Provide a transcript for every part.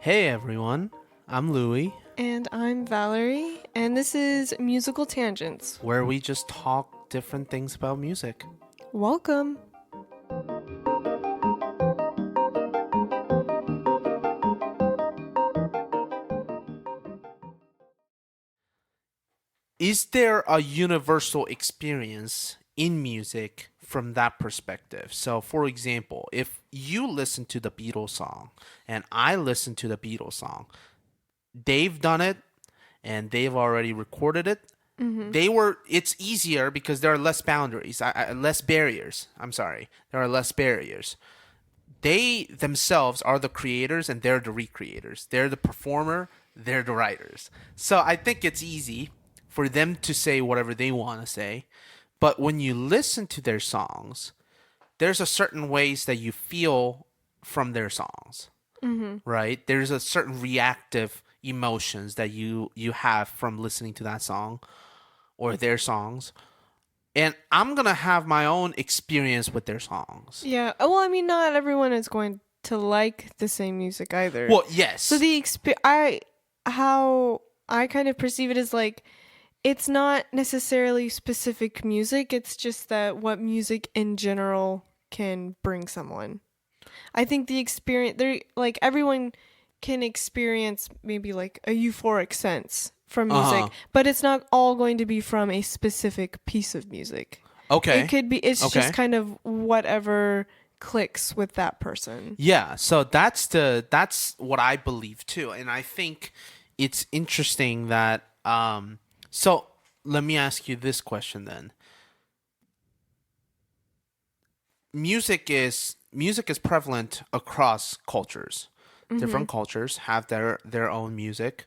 Hey everyone, I'm Louie, And I'm Valerie, and this is Musical Tangents. where we just talk different things about music. Welcome. Is there a universal experience in music from that perspective? So, for example, if you listen to the Beatles song and I listen to the Beatles song, they've done it and they've already recorded it. It's easier because there are less boundaries, less barriers. I'm sorry, there are less barriers. They themselves are the creators and they're the recreators. They're the performer, they're the writers. So I think it's easy for them to say whatever they want to say. But when you listen to their songs, there's a certain ways that you feel from their songs, right? There's a certain reactive emotions that you have from listening to that song or their songs. And I'm going to have my own experience with their songs. Yeah. Well, I mean, not everyone is going to like the same music either. Well, yes. So how I kind of perceive it is like, it's not necessarily specific music. It's just that what music in general can bring someone. I think the experience like everyone can experience maybe like a euphoric sense from music, but it's not all going to be from a specific piece of music. Okay. It could be, it's just kind of whatever clicks with that person. Yeah, so that's what I believe too. And I think it's interesting that so let me ask you this question then. Music is prevalent across cultures. Different cultures have their own music.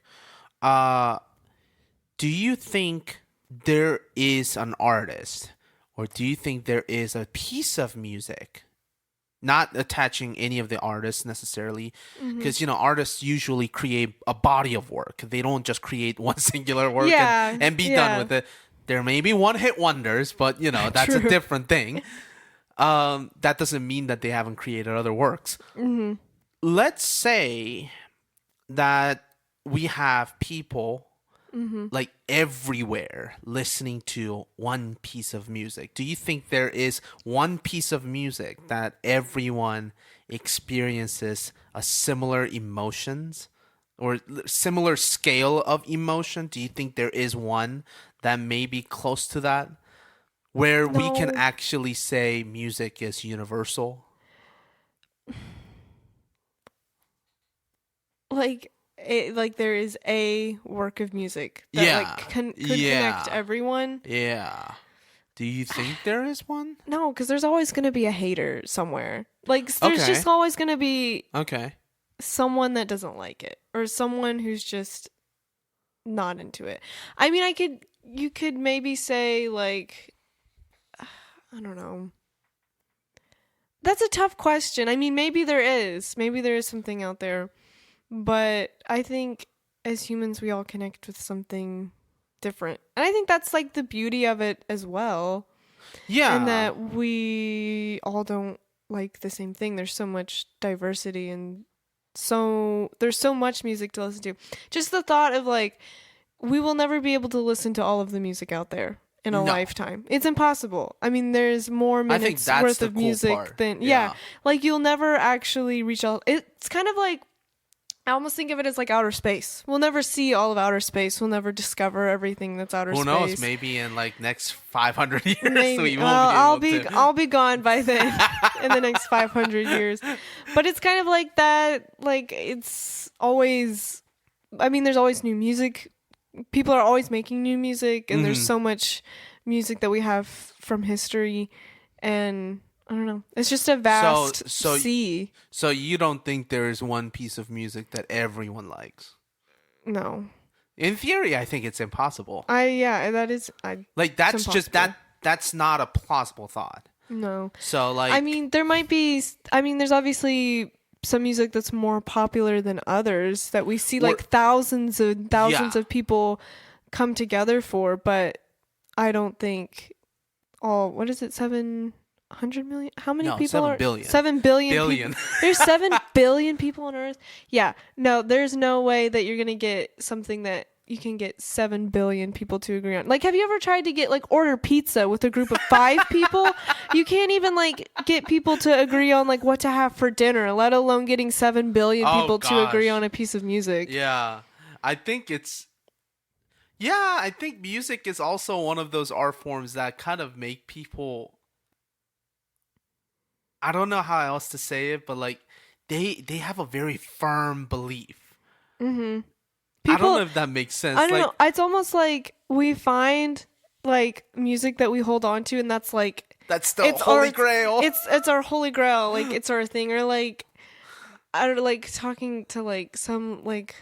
Do you think there is an artist, or do you think there is a piece of music, not attaching any of the artists necessarily, because artists usually create a body of work. They don't just create one singular work and be done with it. There may be one-hit wonders, but that's a different thing. That doesn't mean that they haven't created other works. Let's say that we have people like everywhere listening to one piece of music. Do you think there is one piece of music that everyone experiences a similar emotions or similar scale of emotion? Do you think there is one that may be close to that, where we can actually say music is universal? Like there is a work of music that could connect everyone. Yeah. Do you think there is one? No, because there's always going to be a hater somewhere. Like there's just always going to be someone that doesn't like it, or someone who's just not into it. I mean, you could maybe say like, I don't know. That's a tough question. I mean, maybe there is something out there. But I think as humans, we all connect with something different. And I think that's like the beauty of it as well. Yeah. And that we all don't like the same thing. There's so much diversity and there's so much music to listen to. Just the thought of like, we will never be able to listen to all of the music out there in a lifetime. It's impossible. I mean, there's more minutes worth of music than, like you'll never actually reach all. It's kind of like, I almost think of it as like outer space. We'll never see all of outer space. We'll never discover everything that's outer space. Who knows? Maybe in like next 500 years maybe. we won't be able to. I'll be gone by then in the next 500 years. But it's kind of like that. Like it's always. I mean, there's always new music. People are always making new music, and there's so much music that we have from history, and I don't know. It's just a vast sea. So you don't think there is one piece of music that everyone likes? No. In theory, I think it's impossible. That is. That's just that's not a plausible thought. No. So like, I mean, there might be. I mean, there's obviously some music that's more popular than others that we see like thousands and thousands of people come together for, but I don't think all. What is it? 100 million? How many No, people 7 are billion. 7 billion Billion. people? There's 7 billion people on Earth. Yeah, no, there's no way that you're gonna get something that you can get 7 billion people to agree on. Like, have you ever tried to get like order pizza with a group of 5 people? You can't even like get people to agree on like what to have for dinner, let alone getting 7 billion people to agree on a piece of music. Yeah, I think it's. Yeah, I think music is also one of those art forms that kind of make people. I don't know how else to say it, but like they have a very firm belief. Mm-hmm. I don't know People, if that makes sense. I don't Like know. It's almost like we find like music that we hold on to, and that's like that's the holy grail. It's our holy grail. Like it's our thing. Or like I don't know, like talking to like some like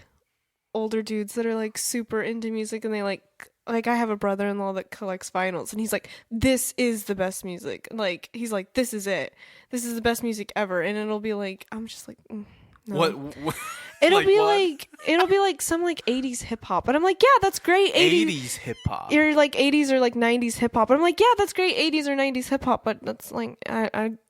older dudes that are like super into music, and they like I have a brother-in-law that collects vinyls, and he's like, this is the best music. Like he's like, this is it. This is the best music ever. And it'll be like, I'm just like, no. What? It'll Like be what? like some like 80s hip hop. And I'm like, yeah, that's great. 80s hip hop. You're like 80s or like 90s hip hop. And I'm like, yeah, that's great 80s or 90s hip hop, but that's like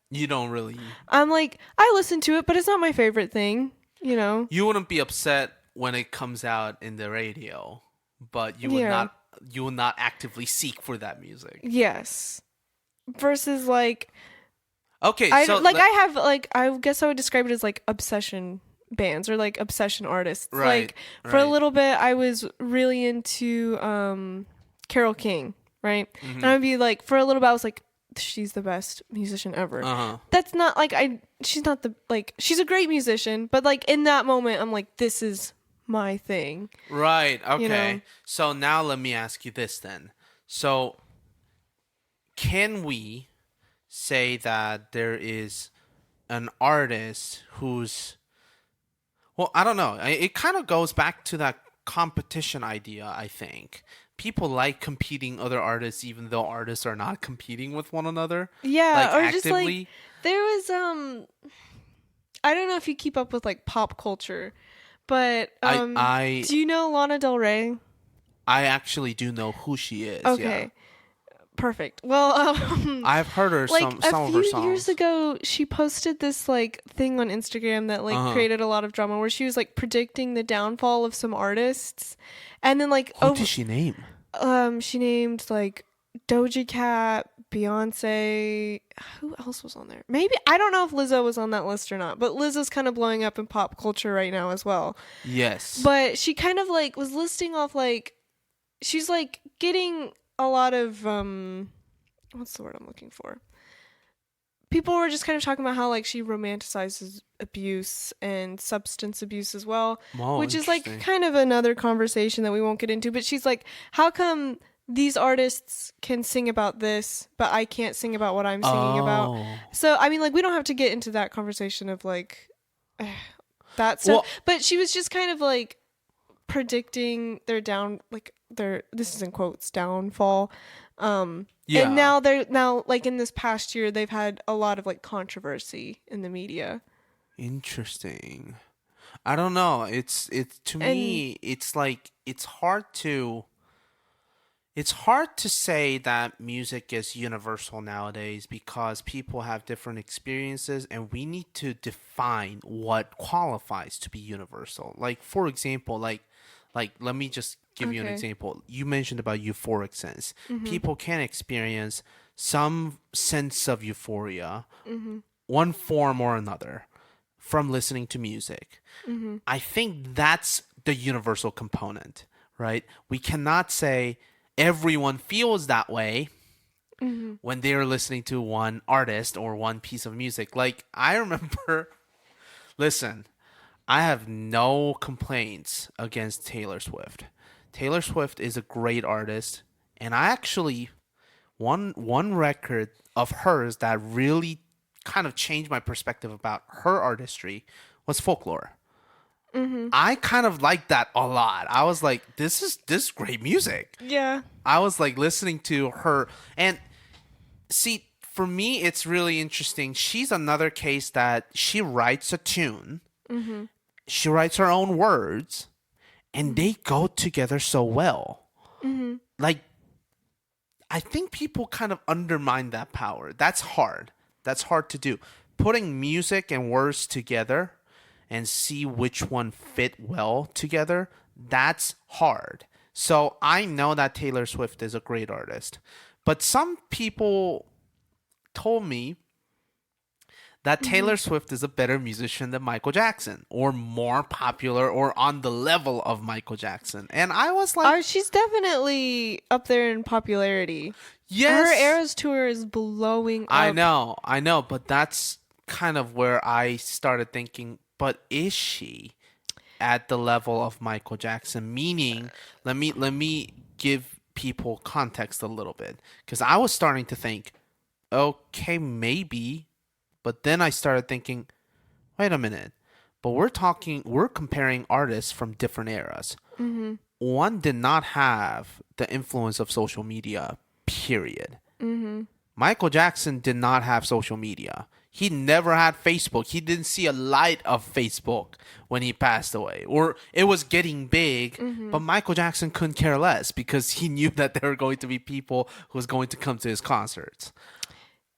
You don't really. I'm like, I listen to it, but it's not my favorite thing, you know. You wouldn't be upset when it comes out in the radio, but you will not actively seek for that music. Yes. Versus like okay, I so I guess I would describe it as like obsession bands or like obsession artists. Right, like for a little bit I was really into Carole King, right? Mm-hmm. And I'd be like, for a little bit I was like, she's the best musician ever. That's not like she's not the like she's a great musician, but like in that moment I'm like, this is my thing. Right. Okay. You know? So now let me ask you this then. So can we say that there is an artist who's, well, I don't know. It kind of goes back to that competition idea, I think. People like competing other artists even though artists are not competing with one another. Yeah, like or actively. just like there was I don't know if you keep up with like pop culture, but I do you know Lana Del Rey? I actually do know who she is. Okay. Yeah. Perfect. Well, I've heard her like some of her songs. A few years ago, she posted this like thing on Instagram that like created a lot of drama, where she was like predicting the downfall of some artists, and then like who did she name? She named like Doja Cat, Beyonce. Who else was on there? Maybe I don't know if Lizzo was on that list or not, but Lizzo's kind of blowing up in pop culture right now as well. Yes. But she kind of like was listing off like she's like getting a lot of what's the word I'm looking for? People were just kind of talking about how like she romanticizes abuse and substance abuse as well, which is like kind of another conversation that we won't get into. But she's like, how come these artists can sing about this, but I can't sing about what I'm singing about? So I mean, like, we don't have to get into that conversation of like that stuff. Well, but she was just kind of like predicting their this is in quotes, downfall. Yeah. And now like in this past year they've had a lot of like controversy in the media. Interesting. I don't know. It's to me it's like it's hard to say that music is universal nowadays because people have different experiences and we need to define what qualifies to be universal. Like for example, like let me just give you an example. You mentioned about euphoric sense. Mm-hmm. People can experience some sense of euphoria, one form or another, from listening to music. Mm-hmm. I think that's the universal component, right? We cannot say everyone feels that way when they're listening to one artist or one piece of music. Like, I remember, listen, I have no complaints against Taylor Swift. Taylor Swift is a great artist, and I actually one record of hers that really kind of changed my perspective about her artistry was Folklore. Mm-hmm. I kind of liked that a lot. I was like, this is great music. Yeah. I was like listening to her, and see, for me, it's really interesting. She's another case that she writes a tune. Mm-hmm. She writes her own words, and they go together so well. Mm-hmm. Like, I think people kind of undermine that power. That's hard. That's hard to do. Putting music and words together and see which one fit well together, that's hard. So I know that Taylor Swift is a great artist. But some people told me that Mm-hmm. Taylor Swift is a better musician than Michael Jackson, or more popular, or on the level of Michael Jackson. And I was like, She's definitely up there in popularity. Her yes, Eras tour is blowing up. I know, but that's kind of where I started thinking, but is she at the level of Michael Jackson? Meaning, let me give people context a little bit, because I was starting to think, okay, maybe, but then I started thinking, wait a minute. But we're comparing artists from different eras. Mm-hmm. One did not have the influence of social media, period. Mm-hmm. Michael Jackson did not have social media. He never had Facebook. He didn't see a light of Facebook when he passed away. Or it was getting big, Mm-hmm. but Michael Jackson couldn't care less because he knew that there were going to be people who was going to come to his concerts.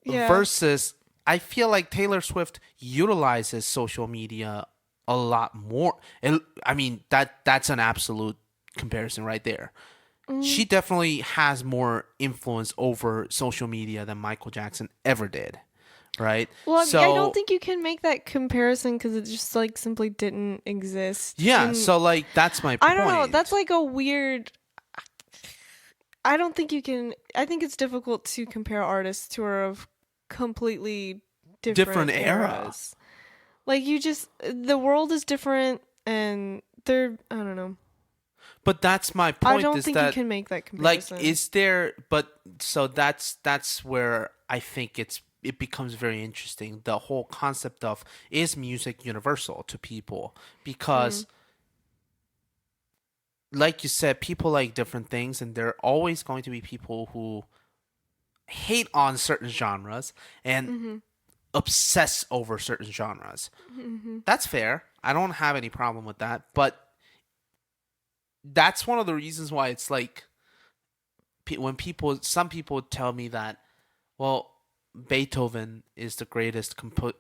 Yeah. Versus, I feel like Taylor Swift utilizes social media a lot more. And I mean, that's an absolute comparison right there. Mm. She definitely has more influence over social media than Michael Jackson ever did, right? Well, I mean, I don't So, think you can make that comparison because it just like simply didn't exist. yeah, And so like that's my I don't know. That's point. like a weird. I don't think you can. I think it's difficult to compare artists who are of completely Different different era. eras. Like you just, the world is different, and they're. I don't know. But that's my I point don't is think you that can make that like comparison. is there but so that's where I think it becomes very interesting. The whole concept of is music universal to people Mm. because like you said, people like different things, and there are always going to be people who hate on certain genres and Mm-hmm. obsess over certain genres. Mm-hmm. That's fair. I don't have any problem with that. But that's one of the reasons why it's like when some people tell me that, well, Beethoven is the greatest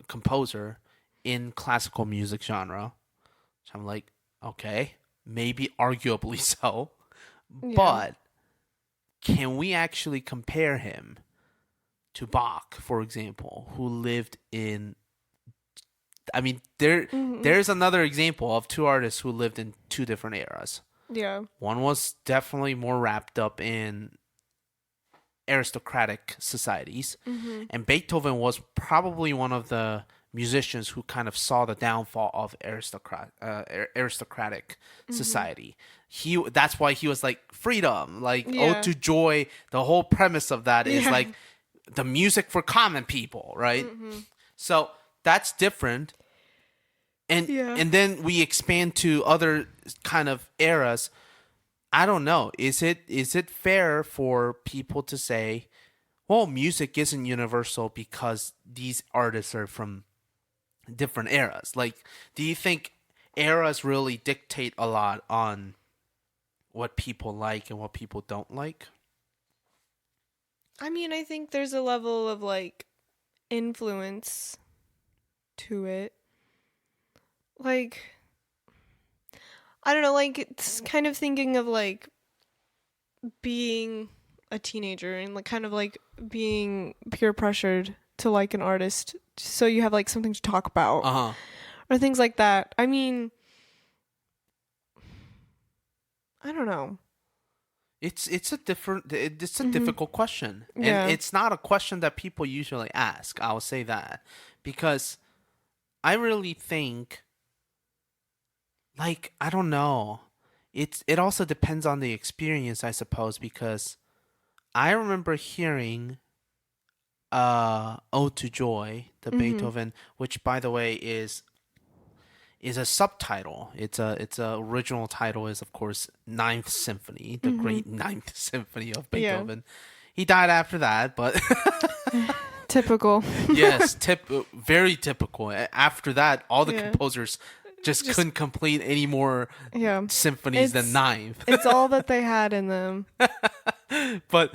composer in classical music genre. So I'm like, okay, maybe arguably so. Yeah. But can we actually compare him to Bach, for example, who lived in I mean, Mm-hmm. there's another example of two artists who lived in two different eras. Yeah. One was definitely more wrapped up in aristocratic societies, Mm-hmm. and Beethoven was probably one of the musicians who kind of saw the downfall of aristocratic Mm-hmm. society. That's why he was like freedom, like ode Yeah. to joy. The whole premise of that is Yeah. like the music for common people, right? Mm-hmm. So that's different. and Yeah. and then we expand to other kind of eras. I don't know, is it fair for people to say, well, music isn't universal because these artists are from different eras? Like, do you think eras really dictate a lot on what people like and what people don't like? I mean, I think there's a level of like influence to it. Like, I don't know, like it's kind of thinking of like being a teenager and like kind of like being peer pressured to like an artist so you have like something to talk about Uh-huh. or things like that. I mean, I don't know. It's a Mhm. difficult question, and Yeah. it's not a question that people usually ask. I'll say that because I really think, like, I don't know. It also depends on the experience, I suppose, because I remember hearing Ode to Joy, the Mhm. Beethoven, which by the way is a subtitle. It's a original title is of course Ninth Symphony, the Mhm. great Ninth Symphony of Yeah. Beethoven. He died after that, but Typical. yes, very typical. After that, all the Yeah. composers just Just couldn't complete any more yeah. symphonies than It's ninth. it's all that they had in them. But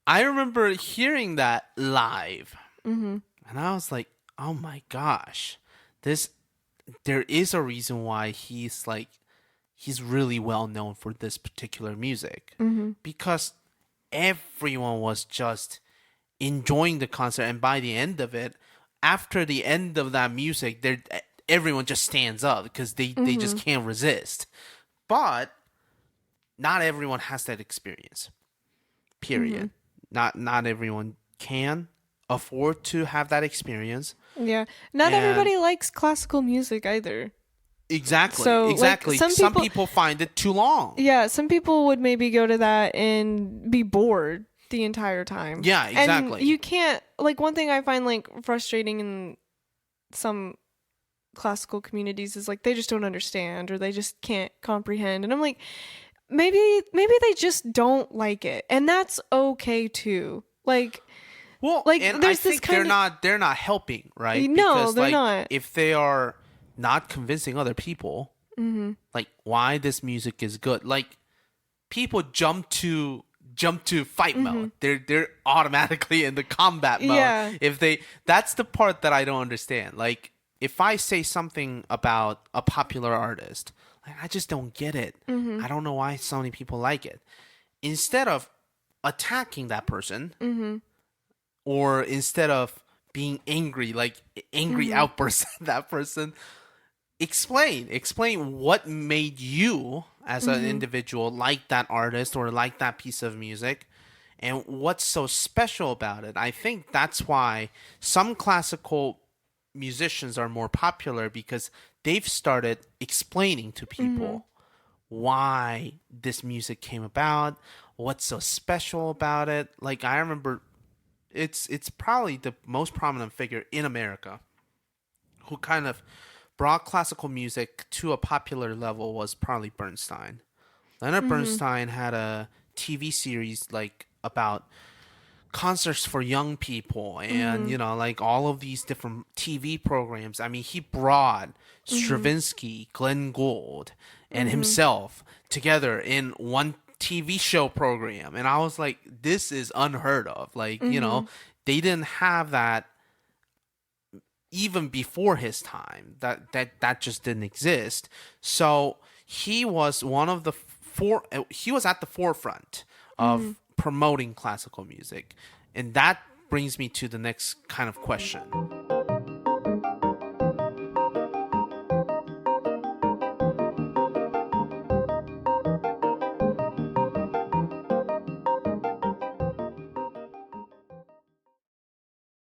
I remember hearing that live, Mm-hmm. and I was like, "Oh my gosh, this there is a reason why he's really well known for this particular music Mm-hmm. because everyone was just enjoying the concert, and by the end of it, after the end of that music, everyone just stands up because they just Mm-hmm. can't resist. But not everyone has that experience. Mm-hmm. Period. Not everyone can afford to have that experience. Yeah. Not And everybody likes classical music either. exactly, So, like, exactly. some Some people, people find it too long. yeah, some people would maybe go to that and be bored the entire time. Yeah, And exactly. you can't, like, one thing I find, like, frustrating in some classical communities is, like, they just don't understand or they just can't comprehend. And I'm like, maybe they just don't like it. And that's okay too. Well, Like and I there's this think they're kind of not helping, right? no, Because they're like not. if they are not convincing other people, Mhm. like why this music is good, like people jump to fight mode. Mhm. They're automatically in the combat mode. Yeah. If they That's the part that I don't understand. Like if I say something about a popular artist, like I just don't get it. Mhm. I don't know why so many people like it. Instead of attacking that person, Mhm. or instead of being angry, like angry Mhm. outbursts at that person, explain what made you as an Mhm. individual like that artist or like that piece of music, and what's so special about it. I think that's why some classical musicians are more popular, because they've started explaining to Mhm. people why this music came about, what's so special about it. Like I remember, it's probably the most prominent figure in America who kind of brought classical music to a popular level was probably Bernstein. Leonard Mhm. Bernstein had a TV series like about concerts for young people, and Mhm. like all of these different TV programs. I mean, he brought Mhm. Stravinsky, Glenn Gould, and Mhm. himself together in one TV show program, and I was like, this is unheard of. Like, Mhm. they didn't have that even before his time. That just didn't exist. So he was one of the he was at the forefront Mhm. of promoting classical music. And that brings me to the next kind of question.